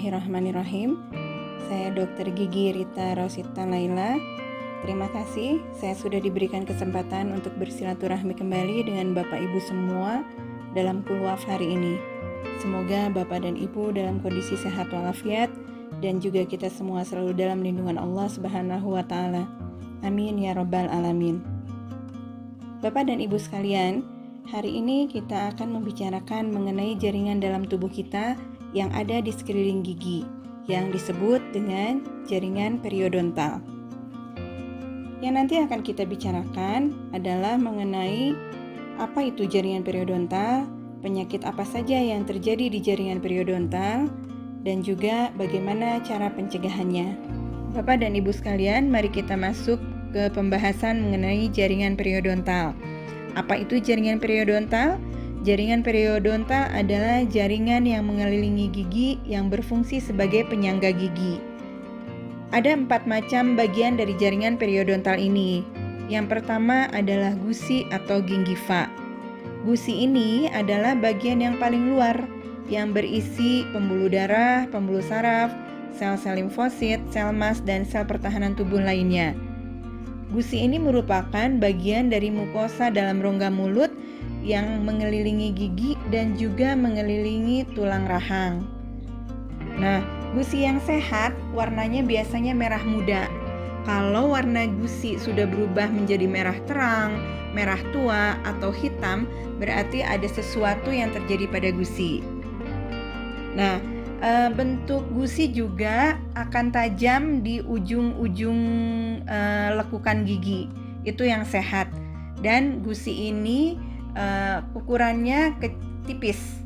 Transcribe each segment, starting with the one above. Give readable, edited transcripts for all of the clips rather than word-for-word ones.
Bismillahirrahmanirrahim. Saya Dr. Gigi Rita Rosita Laila. Terima kasih saya sudah diberikan kesempatan untuk bersilaturahmi kembali dengan Bapak Ibu semua dalam Kulwaf hari ini. Semoga Bapak dan Ibu dalam kondisi sehat walafiat dan juga kita semua selalu dalam lindungan Allah Subhanahu wa taala. Amin ya rabbal alamin. Bapak dan Ibu sekalian, hari ini kita akan membicarakan mengenai jaringan dalam tubuh kita yang ada di sekeliling gigi, yang disebut dengan jaringan periodontal. Yang nanti akan kita bicarakan adalah mengenai apa itu jaringan periodontal, penyakit apa saja yang terjadi di jaringan periodontal, dan juga bagaimana cara pencegahannya. Bapak dan Ibu sekalian, mari kita masuk ke pembahasan mengenai jaringan periodontal. Apa itu jaringan periodontal? Jaringan periodontal adalah jaringan yang mengelilingi gigi yang berfungsi sebagai penyangga gigi. Ada 4 macam bagian dari jaringan periodontal ini. Yang pertama adalah gusi atau gingiva. Gusi ini adalah bagian yang paling luar yang berisi pembuluh darah, pembuluh saraf, sel-sel limfosit, sel mas, dan sel pertahanan tubuh lainnya. Gusi ini merupakan bagian dari mukosa dalam rongga mulut yang mengelilingi gigi dan juga mengelilingi tulang rahang. Nah, gusi yang sehat warnanya biasanya merah muda. Kalau warna gusi sudah berubah menjadi merah terang, merah tua, atau hitam, berarti ada sesuatu yang terjadi pada gusi. Nah, bentuk gusi juga akan tajam di ujung-ujung lekukan gigi. Itu yang sehat. Dan gusi ini ukurannya tipis,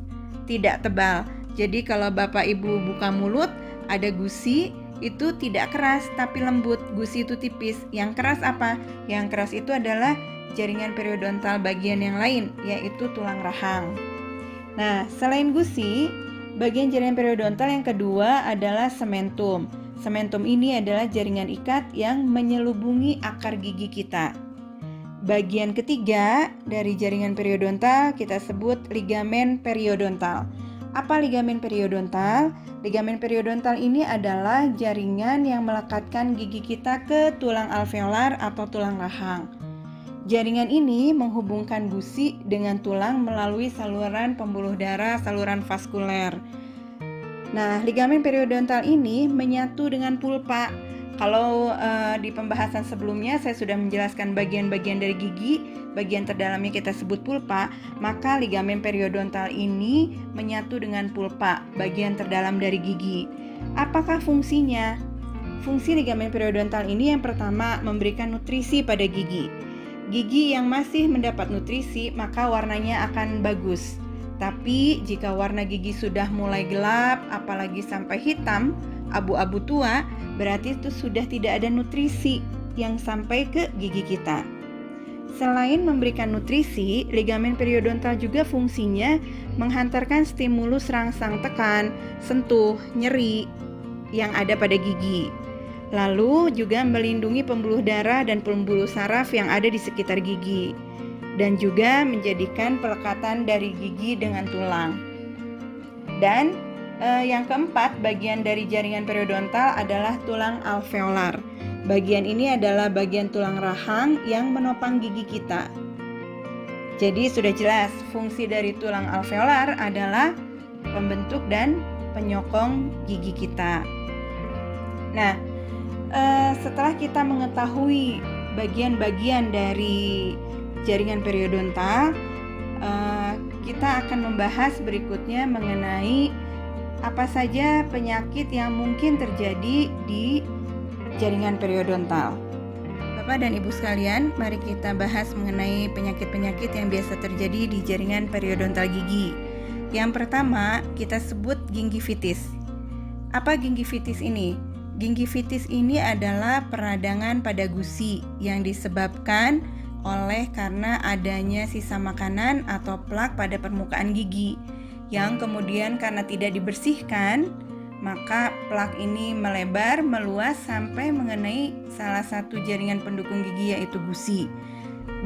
tidak tebal. Jadi kalau Bapak Ibu buka mulut, ada gusi, itu tidak keras tapi lembut. Gusi itu tipis. Yang keras apa? Yang keras itu adalah jaringan periodontal bagian yang lain, yaitu tulang rahang. Nah, selain gusi, bagian jaringan periodontal yang kedua adalah sementum. Sementum ini adalah jaringan ikat yang menyelubungi akar gigi kita. Bagian ketiga dari jaringan periodontal kita sebut ligamen periodontal. Apa ligamen periodontal? Ligamen periodontal ini adalah jaringan yang melekatkan gigi kita ke tulang alveolar atau tulang rahang. Jaringan ini menghubungkan gusi dengan tulang melalui saluran pembuluh darah, saluran vaskuler. Nah, ligamen periodontal ini menyatu dengan pulpa. Kalau di pembahasan sebelumnya saya sudah menjelaskan bagian-bagian dari gigi, bagian terdalamnya kita sebut pulpa, maka ligamen periodontal ini menyatu dengan pulpa, bagian terdalam dari gigi. Apakah fungsinya? Fungsi ligamen periodontal ini yang pertama memberikan nutrisi pada gigi. Gigi yang masih mendapat nutrisi maka warnanya akan bagus. Tapi jika warna gigi sudah mulai gelap, apalagi sampai hitam, abu-abu tua, berarti itu sudah tidak ada nutrisi yang sampai ke gigi kita. Selain memberikan nutrisi, ligamen periodontal juga fungsinya menghantarkan stimulus rangsang tekan, sentuh, nyeri yang ada pada gigi. Lalu juga melindungi pembuluh darah dan pembuluh saraf yang ada di sekitar gigi. Dan juga menjadikan pelekatan dari gigi dengan tulang. Dan yang keempat, bagian dari jaringan periodontal adalah tulang alveolar. Bagian ini adalah bagian tulang rahang yang menopang gigi kita. Jadi sudah jelas fungsi dari tulang alveolar adalah pembentuk dan penyokong gigi kita. Nah, setelah kita mengetahui bagian-bagian dari jaringan periodontal, kita akan membahas berikutnya mengenai apa saja penyakit yang mungkin terjadi di jaringan periodontal. Bapak dan Ibu sekalian, mari kita bahas mengenai penyakit-penyakit yang biasa terjadi di jaringan periodontal gigi. Yang pertama, kita sebut gingivitis. Apa gingivitis ini? Gingivitis ini adalah peradangan pada gusi yang disebabkan oleh karena adanya sisa makanan atau plak pada permukaan gigi yang kemudian karena tidak dibersihkan, maka plak ini melebar, meluas sampai mengenai salah satu jaringan pendukung gigi yaitu gusi.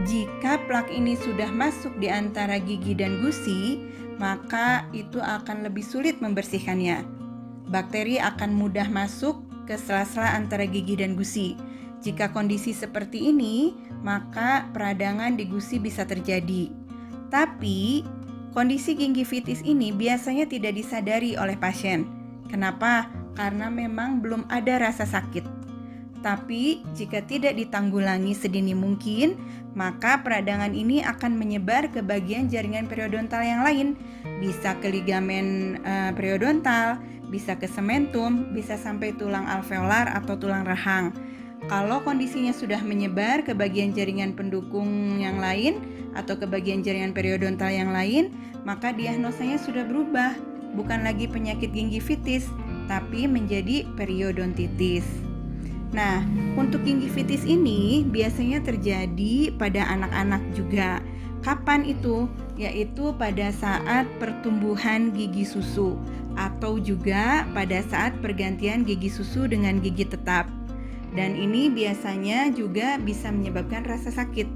Jika plak ini sudah masuk di antara gigi dan gusi, maka itu akan lebih sulit membersihkannya. Bakteri akan mudah masuk ke sela-sela antara gigi dan gusi. Jika kondisi seperti ini, maka peradangan di gusi bisa terjadi. Tapi, kondisi gingivitis ini biasanya tidak disadari oleh pasien. Kenapa? Karena memang belum ada rasa sakit. Tapi, jika tidak ditanggulangi sedini mungkin, maka peradangan ini akan menyebar ke bagian jaringan periodontal yang lain. Bisa ke ligamen periodontal, bisa ke sementum, bisa sampai tulang alveolar atau tulang rahang. Kalau kondisinya sudah menyebar ke bagian jaringan pendukung yang lain atau ke bagian jaringan periodontal yang lain, maka diagnosanya sudah berubah, bukan lagi penyakit gingivitis, tapi menjadi periodontitis. Nah, untuk gingivitis ini biasanya terjadi pada anak-anak juga. Kapan itu? Yaitu pada saat pertumbuhan gigi susu atau juga pada saat pergantian gigi susu dengan gigi tetap. Dan ini biasanya juga bisa menyebabkan rasa sakit.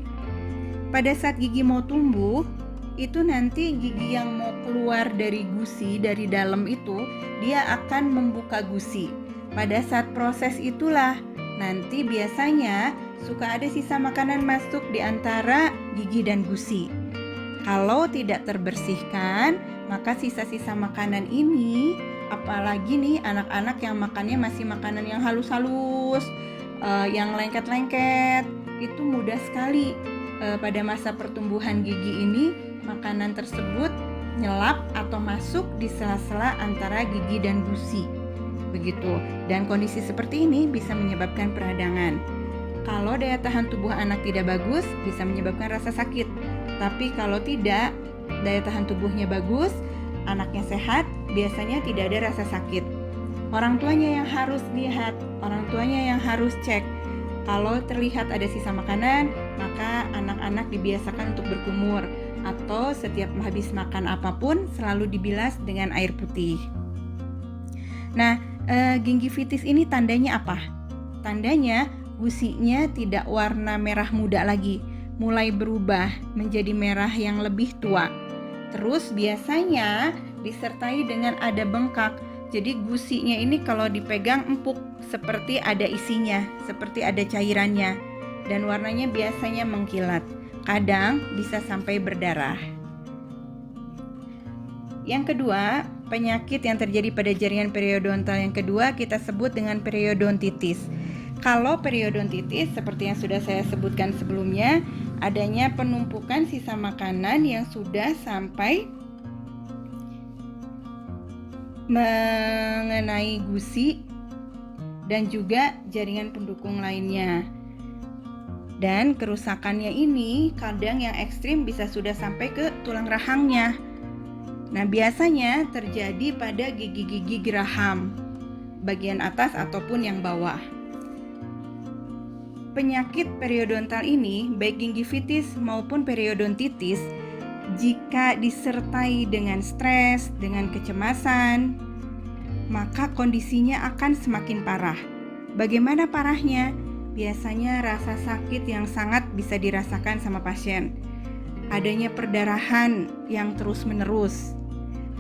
Pada saat gigi mau tumbuh, itu nanti gigi yang mau keluar dari gusi, dari dalam itu, dia akan membuka gusi. Pada saat proses itulah, nanti biasanya suka ada sisa makanan masuk di antara gigi dan gusi. Kalau tidak terbersihkan, maka sisa-sisa makanan ini, apalagi nih anak-anak yang makannya masih makanan yang halus-halus, yang lengket-lengket, itu mudah sekali pada masa pertumbuhan gigi ini makanan tersebut nyelap atau masuk di sela-sela antara gigi dan gusi. Begitu. Dan kondisi seperti ini bisa menyebabkan peradangan. Kalau daya tahan tubuh anak tidak bagus, bisa menyebabkan rasa sakit. Tapi kalau tidak, daya tahan tubuhnya bagus, anaknya sehat, biasanya tidak ada rasa sakit. Orang tuanya yang harus lihat, orang tuanya yang harus cek. Kalau terlihat ada sisa makanan, maka anak-anak dibiasakan untuk berkumur atau setiap habis makan apapun selalu dibilas dengan air putih. Nah, gingivitis ini tandanya apa? Tandanya gusinya tidak warna merah muda lagi, mulai berubah menjadi merah yang lebih tua. Terus biasanya disertai dengan ada bengkak. Jadi gusinya ini kalau dipegang empuk, seperti ada isinya, seperti ada cairannya. Dan warnanya biasanya mengkilat. Kadang bisa sampai berdarah. Yang kedua, penyakit yang terjadi pada jaringan periodontal yang kedua kita sebut dengan periodontitis. Kalau periodontitis, seperti yang sudah saya sebutkan sebelumnya, adanya penumpukan sisa makanan yang sudah sampai mengenai gusi dan juga jaringan pendukung lainnya. Dan kerusakannya ini kadang yang ekstrim bisa sudah sampai ke tulang rahangnya. Nah, biasanya terjadi pada gigi-gigi geraham, bagian atas ataupun yang bawah. Penyakit periodontal ini, baik gingivitis maupun periodontitis, jika disertai dengan stres, dengan kecemasan, maka kondisinya akan semakin parah. Bagaimana parahnya? Biasanya rasa sakit yang sangat bisa dirasakan sama pasien. Adanya perdarahan yang terus-menerus.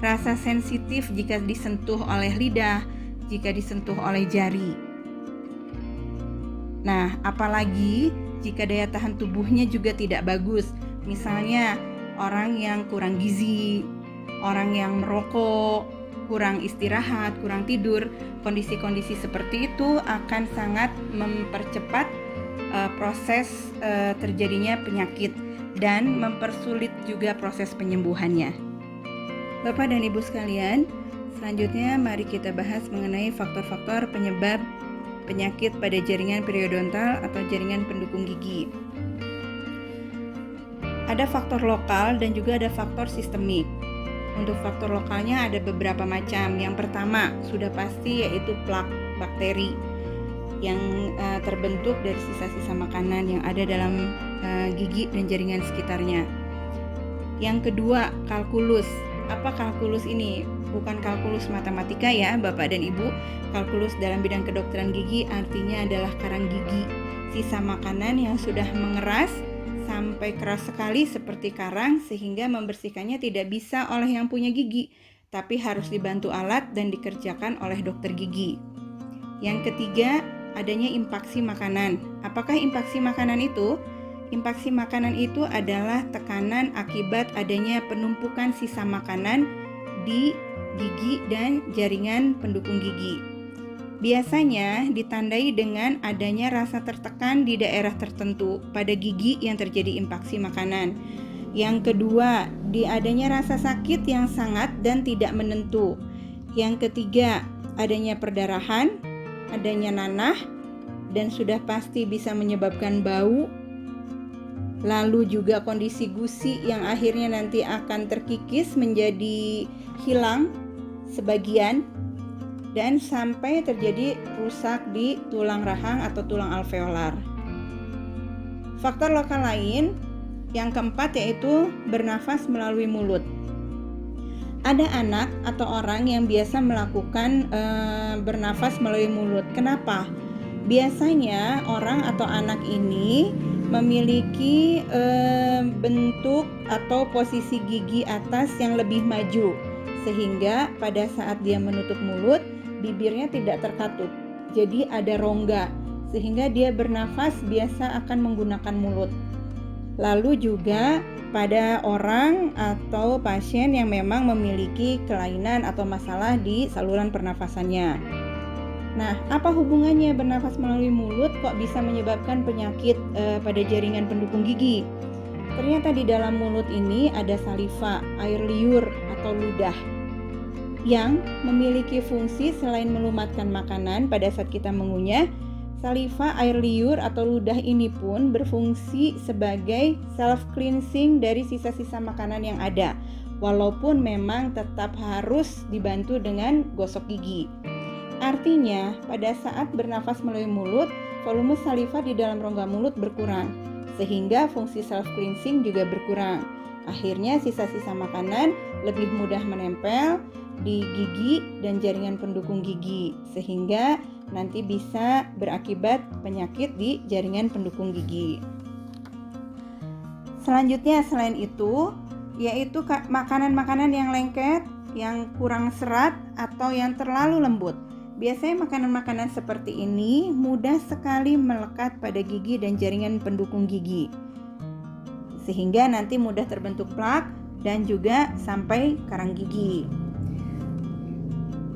Rasa sensitif jika disentuh oleh lidah, jika disentuh oleh jari. Nah, apalagi jika daya tahan tubuhnya juga tidak bagus. Misalnya, orang yang kurang gizi, orang yang merokok, kurang istirahat, kurang tidur, kondisi-kondisi seperti itu akan sangat mempercepat proses terjadinya penyakit dan mempersulit juga proses penyembuhannya. Bapak dan Ibu sekalian, selanjutnya mari kita bahas mengenai faktor-faktor penyebab penyakit pada jaringan periodontal atau jaringan pendukung gigi. Ada faktor lokal dan juga ada faktor sistemik. Untuk faktor lokalnya ada beberapa macam. Yang pertama sudah pasti yaitu plak bakteri yang terbentuk dari sisa-sisa makanan yang ada dalam gigi dan jaringan sekitarnya. Yang kedua, kalkulus. Apa kalkulus ini? Bukan kalkulus matematika ya Bapak dan Ibu. Kalkulus dalam bidang kedokteran gigi artinya adalah karang gigi, sisa makanan yang sudah mengeras sampai keras sekali seperti karang sehingga membersihkannya tidak bisa oleh yang punya gigi, tapi harus dibantu alat dan dikerjakan oleh dokter gigi. Yang ketiga, adanya impaksi makanan. Apakah impaksi makanan itu? Impaksi makanan itu adalah tekanan akibat adanya penumpukan sisa makanan di gigi dan jaringan pendukung gigi. Biasanya ditandai dengan adanya rasa tertekan di daerah tertentu pada gigi yang terjadi impaksi makanan. Yang kedua, adanya rasa sakit yang sangat dan tidak menentu. Yang ketiga, adanya perdarahan, adanya nanah, dan sudah pasti bisa menyebabkan bau. Lalu juga kondisi gusi yang akhirnya nanti akan terkikis menjadi hilang sebagian, dan sampai terjadi rusak di tulang rahang atau tulang alveolar. Faktor lokal lain yang keempat yaitu bernafas melalui mulut. Ada anak atau orang yang biasa melakukan bernafas melalui mulut. Kenapa? Biasanya orang atau anak ini memiliki bentuk atau posisi gigi atas yang lebih maju, sehingga pada saat dia menutup mulut, bibirnya tidak terkatup. Jadi ada rongga, sehingga dia bernafas biasa akan menggunakan mulut. Lalu juga pada orang atau pasien yang memang memiliki kelainan atau masalah di saluran pernafasannya. Nah, apa hubungannya bernafas melalui mulut kok bisa menyebabkan penyakit pada jaringan pendukung gigi? Ternyata di dalam mulut ini ada saliva, air liur atau ludah yang memiliki fungsi selain melumatkan makanan pada saat kita mengunyah. Saliva, air liur atau ludah ini pun berfungsi sebagai self-cleansing dari sisa-sisa makanan yang ada, walaupun memang tetap harus dibantu dengan gosok gigi. Artinya, pada saat bernafas melalui mulut, volume saliva di dalam rongga mulut berkurang, sehingga fungsi self-cleansing juga berkurang. Akhirnya sisa-sisa makanan lebih mudah menempel di gigi dan jaringan pendukung gigi, sehingga nanti bisa berakibat penyakit di jaringan pendukung gigi. Selanjutnya selain itu, yaitu makanan-makanan yang lengket, yang kurang serat, atau yang terlalu lembut. Biasanya makanan-makanan seperti ini mudah sekali melekat pada gigi dan jaringan pendukung gigi, sehingga nanti mudah terbentuk plak dan juga sampai karang gigi.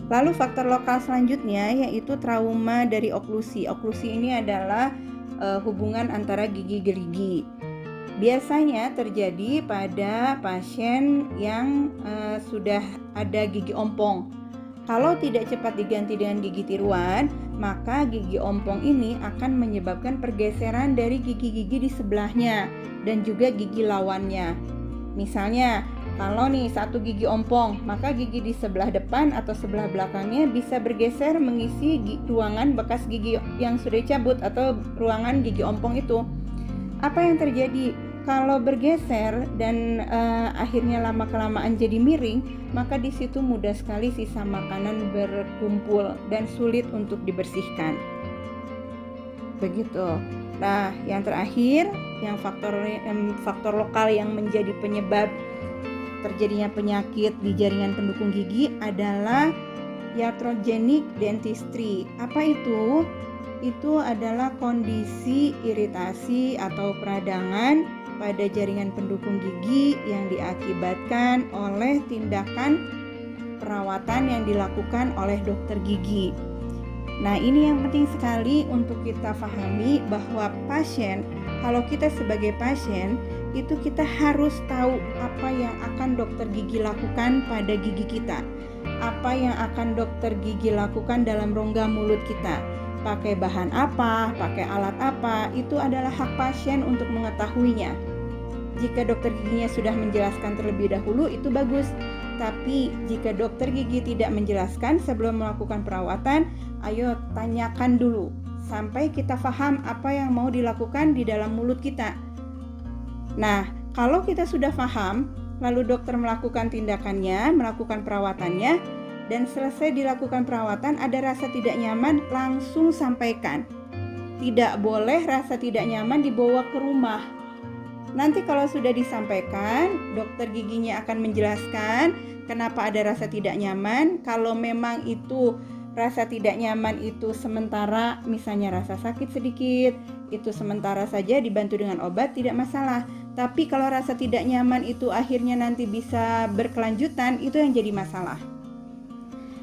Lalu faktor lokal selanjutnya yaitu trauma dari oklusi. Oklusi ini adalah hubungan antara gigi gerigi. Biasanya terjadi pada pasien yang sudah ada gigi ompong. Kalau tidak cepat diganti dengan gigi tiruan, maka gigi ompong ini akan menyebabkan pergeseran dari gigi-gigi di sebelahnya dan juga gigi lawannya. Misalnya, kalau nih satu gigi ompong, maka gigi di sebelah depan atau sebelah belakangnya bisa bergeser mengisi ruangan bekas gigi yang sudah dicabut atau ruangan gigi ompong itu. Apa yang terjadi? Kalau bergeser dan akhirnya lama-kelamaan jadi miring, maka di situ mudah sekali sisa makanan berkumpul dan sulit untuk dibersihkan. Begitu. Nah, yang terakhir, yang faktor lokal yang menjadi penyebab terjadinya penyakit di jaringan pendukung gigi adalah iatrogenic dentistry. Apa itu? Itu adalah kondisi iritasi atau peradangan pada jaringan pendukung gigi yang diakibatkan oleh tindakan perawatan yang dilakukan oleh dokter gigi. Nah, ini yang penting sekali untuk kita pahami bahwa kalau kita sebagai pasien, itu kita harus tahu apa yang akan dokter gigi lakukan pada gigi kita. Apa yang akan dokter gigi lakukan dalam rongga mulut kita. Pakai bahan apa, pakai alat apa, itu adalah hak pasien untuk mengetahuinya. Jika dokter giginya sudah menjelaskan terlebih dahulu, itu bagus. Tapi jika dokter gigi tidak menjelaskan sebelum melakukan perawatan, ayo tanyakan dulu sampai kita paham apa yang mau dilakukan di dalam mulut kita. Nah, kalau kita sudah paham, lalu dokter melakukan tindakannya, melakukan perawatannya, dan selesai dilakukan perawatan ada rasa tidak nyaman, langsung sampaikan. Tidak boleh rasa tidak nyaman dibawa ke rumah. Nanti kalau sudah disampaikan, dokter giginya akan menjelaskan, kenapa ada rasa tidak nyaman? Kalau memang itu rasa tidak nyaman itu sementara, misalnya rasa sakit sedikit, itu sementara saja dibantu dengan obat, tidak masalah. Tapi kalau rasa tidak nyaman itu akhirnya nanti bisa berkelanjutan, itu yang jadi masalah.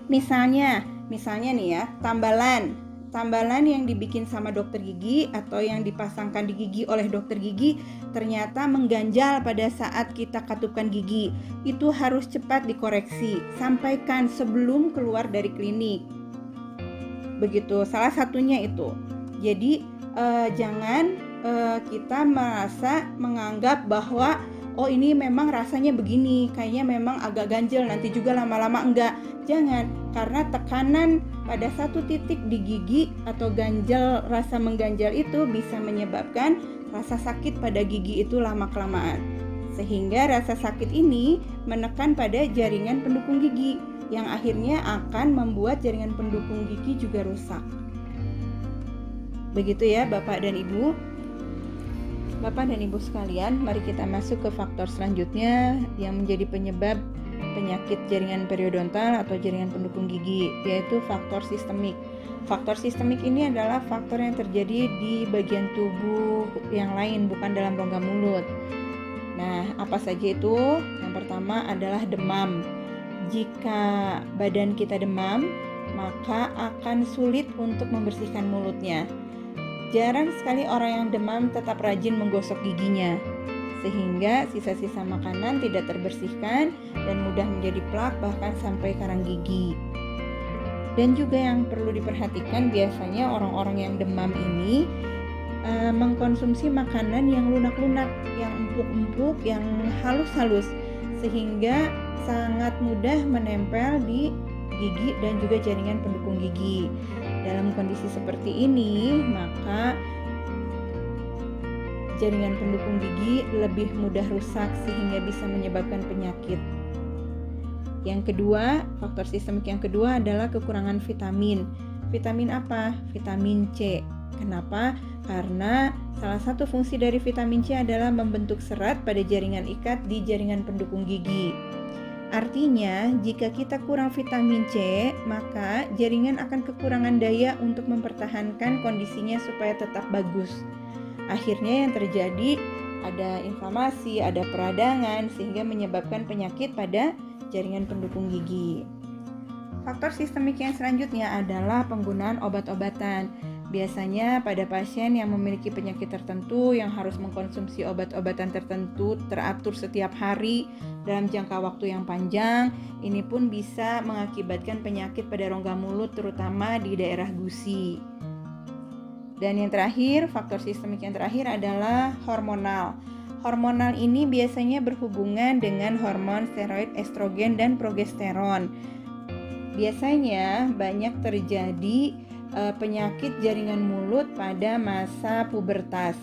Misalnya nih ya, tambalan yang dibikin sama dokter gigi atau yang dipasangkan di gigi oleh dokter gigi ternyata mengganjal pada saat kita katupkan gigi. Itu harus cepat dikoreksi, sampaikan sebelum keluar dari klinik. Begitu, salah satunya itu. Jadi jangan kita merasa menganggap bahwa oh ini memang rasanya begini, kayaknya memang agak ganjel, nanti juga lama-lama enggak. Jangan, karena tekanan pada satu titik di gigi atau ganjal, rasa mengganjal itu bisa menyebabkan rasa sakit pada gigi itu lama-kelamaan. Sehingga rasa sakit ini menekan pada jaringan pendukung gigi, yang akhirnya akan membuat jaringan pendukung gigi juga rusak. Begitu ya Bapak dan Ibu. Bapak dan Ibu sekalian, mari kita masuk ke faktor selanjutnya yang menjadi penyebab penyakit jaringan periodontal atau jaringan pendukung gigi, yaitu faktor sistemik. Faktor sistemik ini adalah faktor yang terjadi di bagian tubuh yang lain, bukan dalam rongga mulut. Nah, apa saja itu? Yang pertama adalah demam. Jika badan kita demam, maka akan sulit untuk membersihkan mulutnya. Jarang sekali orang yang demam tetap rajin menggosok giginya, sehingga sisa-sisa makanan tidak terbersihkan dan mudah menjadi plak bahkan sampai karang gigi. Dan juga yang perlu diperhatikan, biasanya orang-orang yang demam ini mengkonsumsi makanan yang lunak-lunak, yang empuk-empuk, yang halus-halus, sehingga sangat mudah menempel di gigi dan juga jaringan pendukung gigi. Dalam kondisi seperti ini, maka jaringan pendukung gigi lebih mudah rusak sehingga bisa menyebabkan penyakit. Yang kedua, faktor sistemik yang kedua adalah kekurangan vitamin. Vitamin apa? Vitamin C. Kenapa? Karena salah satu fungsi dari vitamin C adalah membentuk serat pada jaringan ikat di jaringan pendukung gigi. Artinya, jika kita kurang vitamin C, maka jaringan akan kekurangan daya untuk mempertahankan kondisinya supaya tetap bagus. Akhirnya yang terjadi ada inflamasi, ada peradangan, sehingga menyebabkan penyakit pada jaringan pendukung gigi. Faktor sistemik yang selanjutnya adalah penggunaan obat-obatan. Biasanya pada pasien yang memiliki penyakit tertentu yang harus mengkonsumsi obat-obatan tertentu teratur setiap hari dalam jangka waktu yang panjang, ini pun bisa mengakibatkan penyakit pada rongga mulut terutama di daerah gusi. Dan yang terakhir, faktor sistemik yang terakhir adalah hormonal. Hormonal ini biasanya berhubungan dengan hormon steroid, estrogen, dan progesteron. Biasanya banyak terjadi penyakit jaringan mulut pada masa pubertas.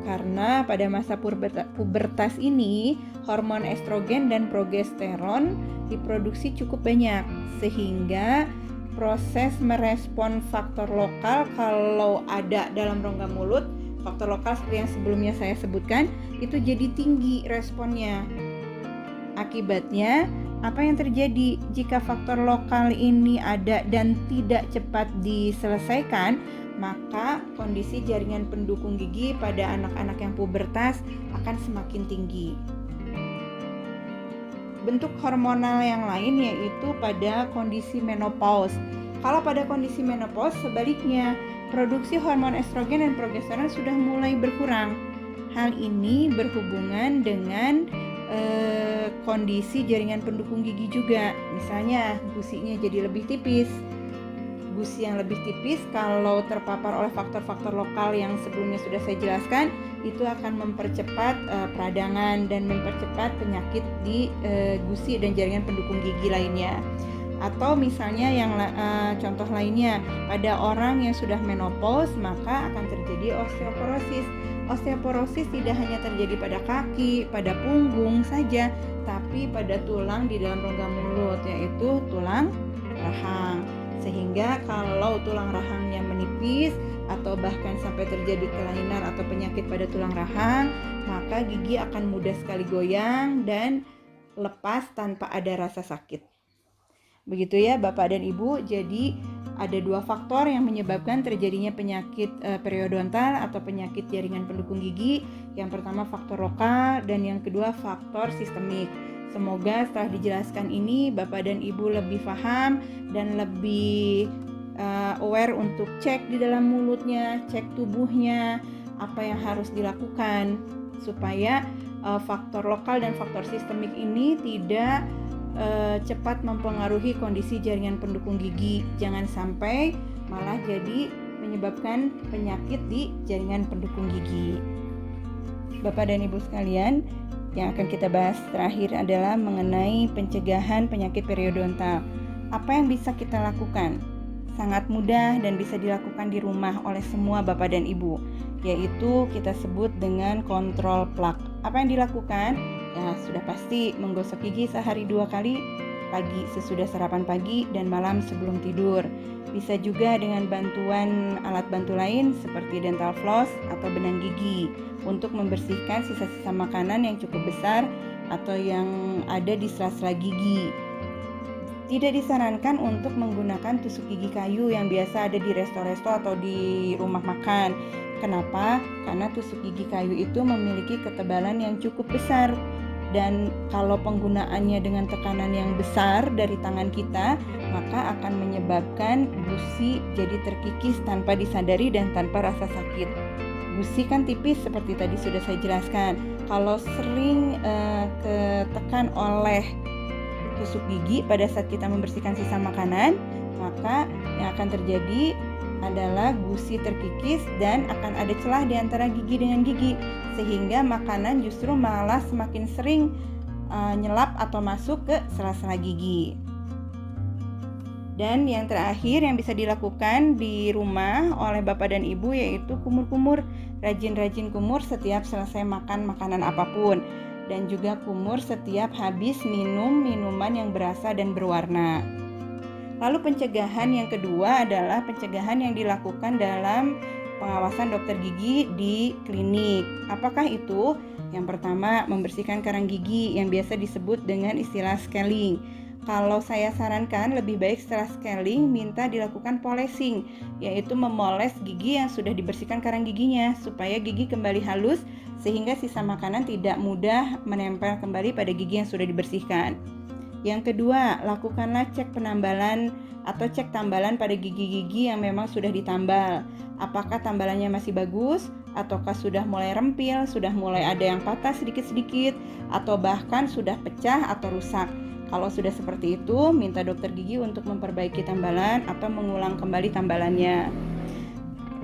Karena pada masa pubertas ini hormon estrogen dan progesteron diproduksi cukup banyak, sehingga proses merespon faktor lokal kalau ada dalam rongga mulut, faktor lokal seperti yang sebelumnya saya sebutkan, itu jadi tinggi responnya. Akibatnya, apa yang terjadi jika faktor lokal ini ada dan tidak cepat diselesaikan, maka kondisi jaringan pendukung gigi pada anak-anak yang pubertas akan semakin tinggi. Bentuk hormonal yang lain yaitu pada kondisi menopause. Kalau pada kondisi menopause, sebaliknya, produksi hormon estrogen dan progesteron sudah mulai berkurang. Hal ini berhubungan dengan kondisi jaringan pendukung gigi juga. Misalnya gusinya jadi lebih tipis. Gusi yang lebih tipis kalau terpapar oleh faktor-faktor lokal yang sebelumnya sudah saya jelaskan, itu akan mempercepat peradangan dan mempercepat penyakit di gusi dan jaringan pendukung gigi lainnya. Atau misalnya yang contoh lainnya, pada orang yang sudah menopause maka akan terjadi osteoporosis. Osteoporosis tidak hanya terjadi pada kaki, pada punggung saja, tapi pada tulang di dalam rongga mulut, yaitu tulang rahang. Sehingga kalau tulang rahangnya menipis atau bahkan sampai terjadi kelainan atau penyakit pada tulang rahang, maka gigi akan mudah sekali goyang dan lepas tanpa ada rasa sakit. Begitu ya Bapak dan Ibu. Jadi ada 2 faktor yang menyebabkan terjadinya penyakit periodontal atau penyakit jaringan pendukung gigi. Yang pertama faktor lokal dan yang kedua faktor sistemik. Semoga setelah dijelaskan ini Bapak dan Ibu lebih paham dan lebih aware untuk cek di dalam mulutnya, cek tubuhnya, apa yang harus dilakukan supaya faktor lokal dan faktor sistemik ini tidak cepat mempengaruhi kondisi jaringan pendukung gigi. Jangan sampai malah jadi menyebabkan penyakit di jaringan pendukung gigi. Bapak dan Ibu sekalian, yang akan kita bahas terakhir adalah mengenai pencegahan penyakit periodontal. Apa yang bisa kita lakukan? Sangat mudah dan bisa dilakukan di rumah oleh semua Bapak dan Ibu, yaitu kita sebut dengan kontrol plaque. Apa yang dilakukan? Ya sudah pasti menggosok gigi sehari 2 kali, pagi sesudah sarapan pagi dan malam sebelum tidur. Bisa juga dengan bantuan alat bantu lain seperti dental floss atau benang gigi untuk membersihkan sisa-sisa makanan yang cukup besar atau yang ada di sela-sela gigi. Tidak disarankan untuk menggunakan tusuk gigi kayu yang biasa ada di resto-resto atau di rumah makan. Kenapa? Karena tusuk gigi kayu itu memiliki ketebalan yang cukup besar. Dan kalau penggunaannya dengan tekanan yang besar dari tangan kita, maka akan menyebabkan gusi jadi terkikis tanpa disadari dan tanpa rasa sakit. Gusi kan tipis seperti tadi sudah saya jelaskan. Kalau sering ketekan oleh tusuk gigi pada saat kita membersihkan sisa makanan, maka yang akan terjadi adalah gusi terkikis dan akan ada celah di antara gigi dengan gigi, sehingga makanan justru malah semakin sering nyelap atau masuk ke sela-sela gigi. Dan yang terakhir yang bisa dilakukan di rumah oleh Bapak dan Ibu yaitu kumur-kumur, rajin-rajin kumur setiap selesai makan makanan apapun, dan juga kumur setiap habis minum minuman yang berasa dan berwarna. Lalu pencegahan yang kedua adalah pencegahan yang dilakukan dalam pengawasan dokter gigi di klinik. Apakah itu? Yang pertama, membersihkan karang gigi yang biasa disebut dengan istilah scaling. Kalau saya sarankan lebih baik setelah scaling minta dilakukan polishing, yaitu memoles gigi yang sudah dibersihkan karang giginya supaya gigi kembali halus sehingga sisa makanan tidak mudah menempel kembali pada gigi yang sudah dibersihkan. Yang kedua, lakukanlah cek penambalan atau cek tambalan pada gigi-gigi yang memang sudah ditambal. Apakah tambalannya masih bagus ataukah sudah mulai rempil, sudah mulai ada yang patah sedikit-sedikit atau bahkan sudah pecah atau rusak. Kalau sudah seperti itu, minta dokter gigi untuk memperbaiki tambalan atau mengulang kembali tambalannya.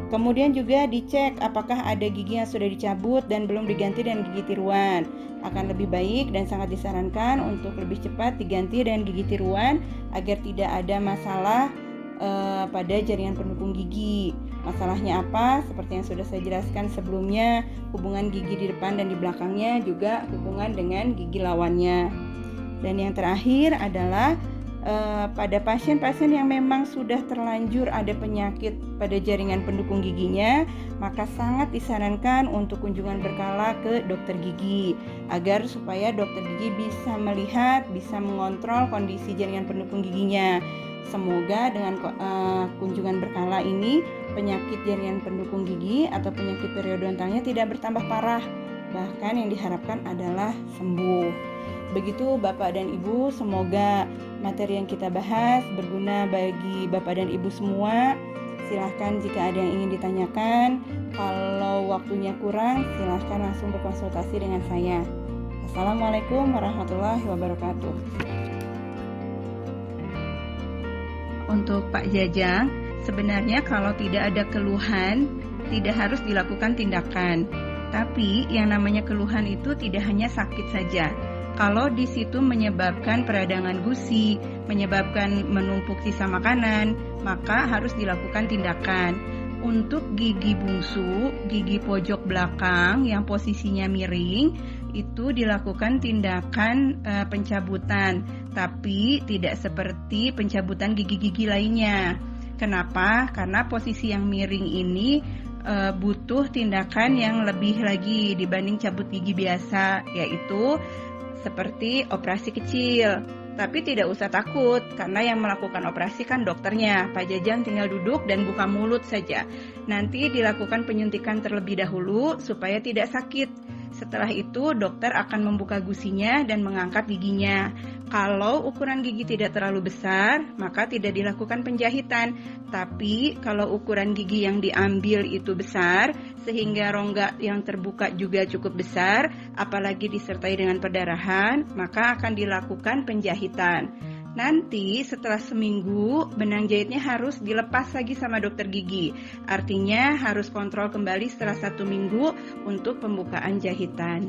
Kemudian juga dicek apakah ada gigi yang sudah dicabut dan belum diganti dengan gigi tiruan. Akan lebih baik dan sangat disarankan untuk lebih cepat diganti dengan gigi tiruan agar tidak ada masalah pada jaringan pendukung gigi. Masalahnya apa? Seperti yang sudah saya jelaskan sebelumnya, hubungan gigi di depan dan di belakangnya juga hubungan dengan gigi lawannya. Dan yang terakhir adalah pada pasien-pasien yang memang sudah terlanjur ada penyakit pada jaringan pendukung giginya, maka sangat disarankan untuk kunjungan berkala ke dokter gigi agar supaya dokter gigi bisa melihat, bisa mengontrol kondisi jaringan pendukung giginya. Semoga dengan kunjungan berkala ini penyakit jaringan pendukung gigi atau penyakit periodontalnya tidak bertambah parah, bahkan yang diharapkan adalah sembuh. Begitu Bapak dan Ibu, semoga materi yang kita bahas berguna bagi Bapak dan Ibu semua. Silahkan jika ada yang ingin ditanyakan. Kalau waktunya kurang, silahkan langsung berkonsultasi dengan saya. Assalamualaikum warahmatullahi wabarakatuh. Untuk Pak Jajang, sebenarnya kalau tidak ada keluhan, tidak harus dilakukan tindakan. Tapi yang namanya keluhan itu tidak hanya sakit saja. Kalau di situ menyebabkan peradangan gusi, menyebabkan menumpuk sisa makanan, maka harus dilakukan tindakan. Untuk gigi bungsu, gigi pojok belakang yang posisinya miring, itu dilakukan tindakan pencabutan, tapi tidak seperti pencabutan gigi-gigi lainnya. Kenapa? Karena posisi yang miring ini butuh tindakan yang lebih lagi dibanding cabut gigi biasa, yaitu seperti operasi kecil. Tapi tidak usah takut, karena yang melakukan operasi kan dokternya. Pak Jajang tinggal duduk dan buka mulut saja. Nanti dilakukan penyuntikan terlebih dahulu supaya tidak sakit. Setelah itu, dokter akan membuka gusinya dan mengangkat giginya. Kalau ukuran gigi tidak terlalu besar, maka tidak dilakukan penjahitan. Tapi kalau ukuran gigi yang diambil itu besar, sehingga rongga yang terbuka juga cukup besar, apalagi disertai dengan perdarahan, maka akan dilakukan penjahitan. Nanti setelah seminggu, benang jahitnya harus dilepas lagi sama dokter gigi. Artinya harus kontrol kembali setelah 1 minggu untuk pembukaan jahitan.